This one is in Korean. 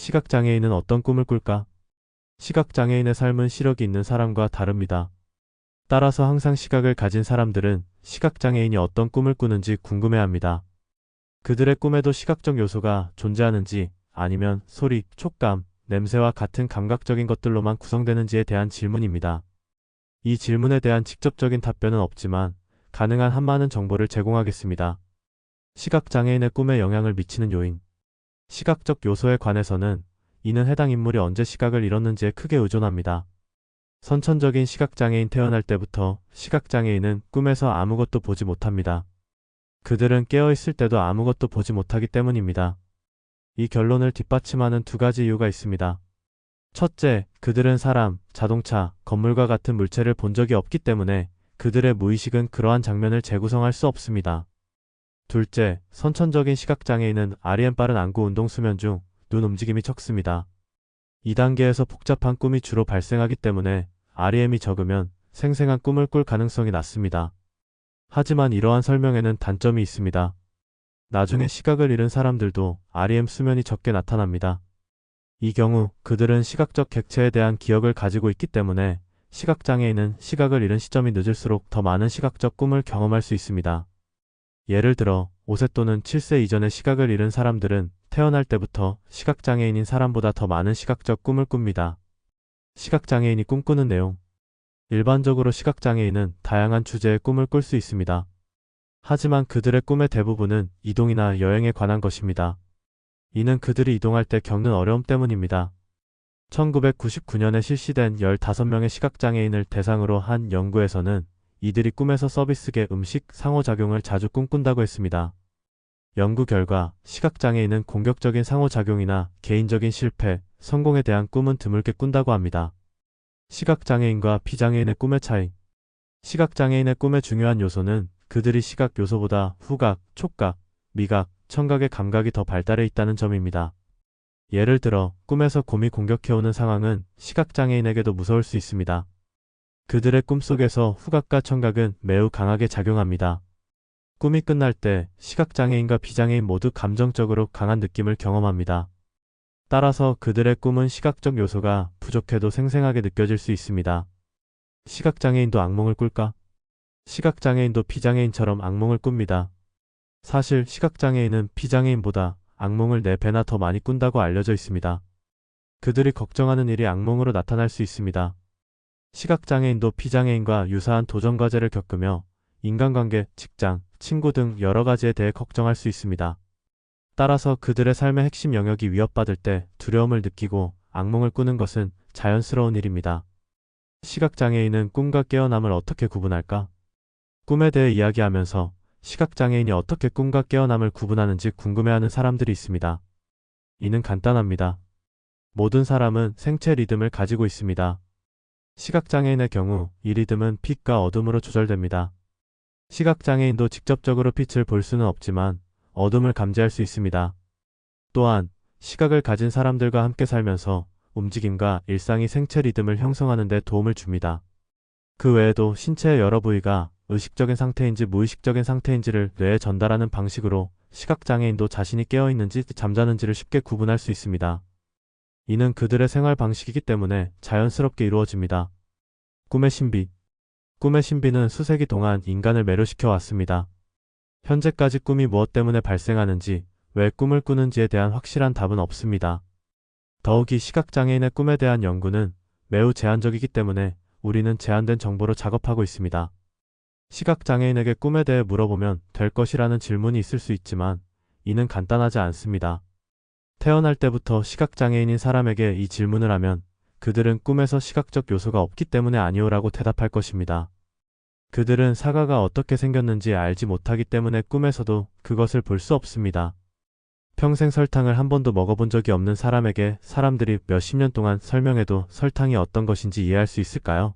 시각장애인은 어떤 꿈을 꿀까? 시각장애인의 삶은 시력이 있는 사람과 다릅니다. 따라서 항상 시각을 가진 사람들은 시각장애인이 어떤 꿈을 꾸는지 궁금해합니다. 그들의 꿈에도 시각적 요소가 존재하는지 아니면 소리, 촉감, 냄새와 같은 감각적인 것들로만 구성되는지에 대한 질문입니다. 이 질문에 대한 직접적인 답변은 없지만 가능한 한 많은 정보를 제공하겠습니다. 시각장애인의 꿈에 영향을 미치는 요인. 시각적 요소에 관해서는 이는 해당 인물이 언제 시각을 잃었는지에 크게 의존합니다. 선천적인 시각장애인 태어날 때부터 시각장애인은 꿈에서 아무것도 보지 못합니다. 그들은 깨어있을 때도 아무것도 보지 못하기 때문입니다. 이 결론을 뒷받침하는 두 가지 이유가 있습니다. 첫째, 그들은 사람, 자동차, 건물과 같은 물체를 본 적이 없기 때문에 그들의 무의식은 그러한 장면을 재구성할 수 없습니다. 둘째, 선천적인 시각장애인은 REM 빠른 안구 운동 수면 중 눈 움직임이 적습니다. 2단계에서 복잡한 꿈이 주로 발생하기 때문에 REM이 적으면 생생한 꿈을 꿀 가능성이 낮습니다. 하지만 이러한 설명에는 단점이 있습니다. 나중에 시각을 잃은 사람들도 REM 수면이 적게 나타납니다. 이 경우 그들은 시각적 객체에 대한 기억을 가지고 있기 때문에 시각장애인은 시각을 잃은 시점이 늦을수록 더 많은 시각적 꿈을 경험할 수 있습니다. 예를 들어 5세 또는 7세 이전에 시각을 잃은 사람들은 태어날 때부터 시각장애인인 사람보다 더 많은 시각적 꿈을 꿉니다. 시각장애인이 꿈꾸는 내용. 일반적으로 시각장애인은 다양한 주제의 꿈을 꿀 수 있습니다. 하지만 그들의 꿈의 대부분은 이동이나 여행에 관한 것입니다. 이는 그들이 이동할 때 겪는 어려움 때문입니다. 1999년에 실시된 15명의 시각장애인을 대상으로 한 연구에서는 이들이 꿈에서 서비스계 음식 상호작용을 자주 꿈꾼다고 했습니다. 연구 결과 시각장애인은 공격적인 상호작용이나 개인적인 실패, 성공에 대한 꿈은 드물게 꾼다고 합니다. 시각장애인과 비장애인의 꿈의 차이. 시각장애인의 꿈의 중요한 요소는 그들이 시각 요소보다 후각, 촉각, 미각, 청각의 감각이 더 발달해 있다는 점입니다. 예를 들어 꿈에서 곰이 공격해오는 상황은 시각장애인에게도 무서울 수 있습니다. 그들의 꿈속에서 후각과 청각은 매우 강하게 작용합니다. 꿈이 끝날 때 시각장애인과 비장애인 모두 감정적으로 강한 느낌을 경험합니다. 따라서 그들의 꿈은 시각적 요소가 부족해도 생생하게 느껴질 수 있습니다. 시각장애인도 악몽을 꿀까? 시각장애인도 비장애인처럼 악몽을 꿉니다. 사실 시각장애인은 비장애인보다 악몽을 4배나 더 많이 꾼다고 알려져 있습니다. 그들이 걱정하는 일이 악몽으로 나타날 수 있습니다. 시각장애인도 비장애인과 유사한 도전과제를 겪으며 인간관계, 직장, 친구 등 여러 가지에 대해 걱정할 수 있습니다. 따라서 그들의 삶의 핵심 영역이 위협받을 때 두려움을 느끼고 악몽을 꾸는 것은 자연스러운 일입니다. 시각장애인은 꿈과 깨어남을 어떻게 구분할까? 꿈에 대해 이야기하면서 시각장애인이 어떻게 꿈과 깨어남을 구분하는지 궁금해하는 사람들이 있습니다. 이는 간단합니다. 모든 사람은 생체 리듬을 가지고 있습니다. 시각장애인의 경우 이 리듬은 빛과 어둠으로 조절됩니다. 시각장애인도 직접적으로 빛을 볼 수는 없지만 어둠을 감지할 수 있습니다. 또한 시각을 가진 사람들과 함께 살면서 움직임과 일상이 생체 리듬을 형성하는 데 도움을 줍니다. 그 외에도 신체의 여러 부위가 의식적인 상태인지 무의식적인 상태인지를 뇌에 전달하는 방식으로 시각장애인도 자신이 깨어있는지 잠자는지를 쉽게 구분할 수 있습니다. 이는 그들의 생활 방식이기 때문에 자연스럽게 이루어집니다. 꿈의 신비. 꿈의 신비는 수세기 동안 인간을 매료시켜 왔습니다. 현재까지 꿈이 무엇 때문에 발생하는지, 왜 꿈을 꾸는지에 대한 확실한 답은 없습니다. 더욱이 시각장애인의 꿈에 대한 연구는 매우 제한적이기 때문에 우리는 제한된 정보로 작업하고 있습니다. 시각장애인에게 꿈에 대해 물어보면 될 것이라는 질문이 있을 수 있지만 이는 간단하지 않습니다. 태어날 때부터 시각장애인인 사람에게 이 질문을 하면 그들은 꿈에서 시각적 요소가 없기 때문에 아니오라고 대답할 것입니다. 그들은 사과가 어떻게 생겼는지 알지 못하기 때문에 꿈에서도 그것을 볼 수 없습니다. 평생 설탕을 한 번도 먹어본 적이 없는 사람에게 사람들이 몇십 년 동안 설명해도 설탕이 어떤 것인지 이해할 수 있을까요?